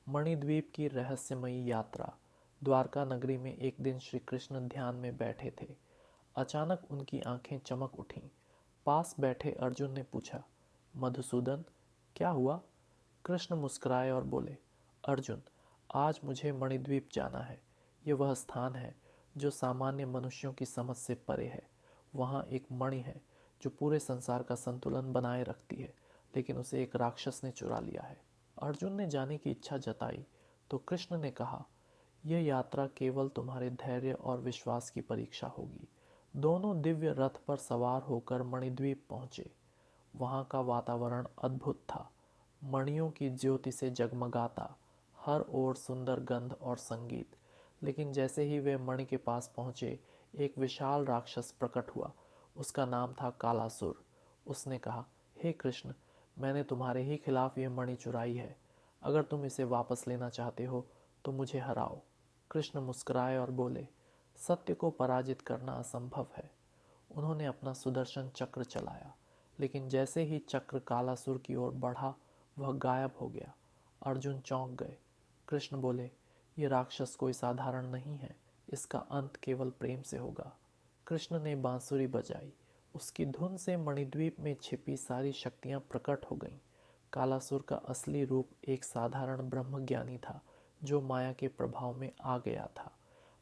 मणिद्वीप की रहस्यमयी यात्रा। द्वारका नगरी में एक दिन श्री कृष्ण ध्यान में बैठे थे। अचानक उनकी आंखें चमक उठीं। पास बैठे अर्जुन ने पूछा, मधुसूदन, क्या हुआ? कृष्ण मुस्कुराए और बोले, अर्जुन, आज मुझे मणिद्वीप जाना है। ये वह स्थान है जो सामान्य मनुष्यों की समझ से परे है। वहाँ एक मणि है जो पूरे संसार का संतुलन बनाए रखती है, लेकिन उसे एक राक्षस ने चुरा लिया है। अर्जुन ने जाने की इच्छा जताई तो कृष्ण ने कहा, यह यात्रा केवल तुम्हारे धैर्य और विश्वास की परीक्षा होगी। दोनों दिव्य रथ पर सवार होकर मणिद्वीप पहुंचे। वहां का वातावरण अद्भुत था। मणियों की ज्योति से जगमगाता, हर ओर सुंदर गंध और संगीत। लेकिन जैसे ही वे मणि के पास पहुंचे, एक विशाल राक्षस प्रकट हुआ। उसका नाम था कालासुर। उसने कहा, हे कृष्ण, मैंने तुम्हारे ही खिलाफ यह मणि चुराई है। अगर तुम इसे वापस लेना चाहते हो तो मुझे हराओ। कृष्ण मुस्कुराए और बोले, सत्य को पराजित करना असंभव है। उन्होंने अपना सुदर्शन चक्र चलाया, लेकिन जैसे ही चक्र कालासुर की ओर बढ़ा, वह गायब हो गया। अर्जुन चौंक गए। कृष्ण बोले, ये राक्षस कोई साधारण नहीं है, इसका अंत केवल प्रेम से होगा। कृष्ण ने बांसुरी बजाई। उसकी धुन से मणिद्वीप में छिपी सारी शक्तियां प्रकट हो गईं। कालासुर का असली रूप एक साधारण ब्रह्मज्ञानी था जो माया के प्रभाव में आ गया था।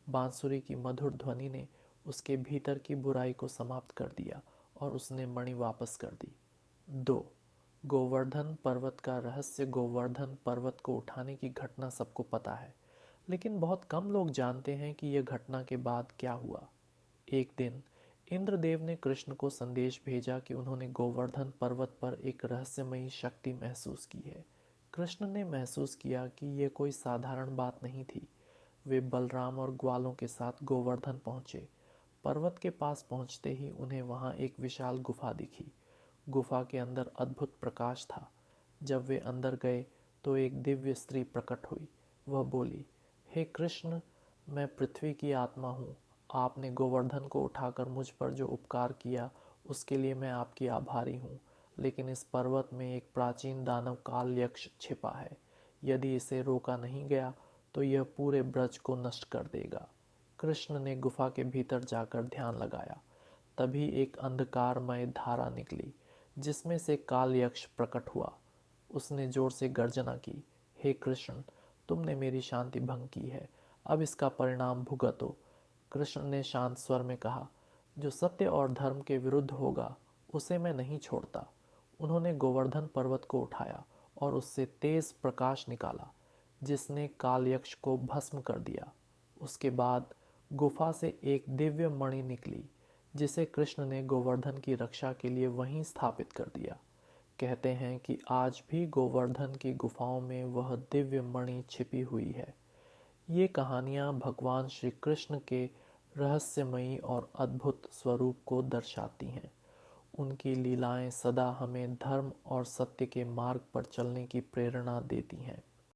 बांसुरी की मधुर ध्वनि ने उसके भीतर की बुराई को समाप्त कर दिया और उसने मणि वापस कर दी। 2. गोवर्धन पर्वत का रहस्य। गोवर्धन पर्वत को उठाने की घटना सबको पता है, लेकिन बहुत कम लोग जानते हैं कि यह घटना के बाद क्या हुआ। एक दिन इंद्रदेव ने कृष्ण को संदेश भेजा कि उन्होंने गोवर्धन पर्वत पर एक रहस्यमयी शक्ति महसूस की है। कृष्ण ने महसूस किया कि यह कोई साधारण बात नहीं थी। वे बलराम और ग्वालों के साथ गोवर्धन पहुंचे। पर्वत के पास पहुंचते ही उन्हें वहां एक विशाल गुफा दिखी। गुफा के अंदर अद्भुत प्रकाश था। जब वे अंदर गए तो एक दिव्य स्त्री प्रकट हुई। वह बोली, हे कृष्ण, मैं पृथ्वी की आत्मा हूँ। आपने गोवर्धन को उठाकर मुझ पर जो उपकार किया उसके लिए मैं आपकी आभारी हूँ। लेकिन इस पर्वत में एक प्राचीन दानव काल यक्ष छिपा है। यदि इसे रोका नहीं गया तो यह पूरे ब्रज को नष्ट कर देगा। कृष्ण ने गुफा के भीतर जाकर ध्यान लगाया। तभी एक अंधकारमय धारा निकली जिसमें से काल यक्ष प्रकट हुआ। उसने जोर से गर्जना की, हे कृष्ण, तुमने मेरी शांति भंग की है, अब इसका परिणाम भुगतो। कृष्ण ने शांत स्वर में कहा, जो सत्य और धर्म के विरुद्ध होगा उसे मैं नहीं छोड़ता। उन्होंने गोवर्धन पर्वत को उठाया और उससे तेज प्रकाश निकाला जिसने कालयक्ष को भस्म कर दिया। उसके बाद गुफा से एक दिव्य मणि निकली जिसे कृष्ण ने गोवर्धन की रक्षा के लिए वहीं स्थापित कर दिया। कहते हैं कि आज भी गोवर्धन की गुफाओं में वह दिव्य मणि छिपी हुई है। ये कहानियाँ भगवान श्री कृष्ण के रहस्यमयी और अद्भुत स्वरूप को दर्शाती हैं। उनकी लीलाएं सदा हमें धर्म और सत्य के मार्ग पर चलने की प्रेरणा देती हैं।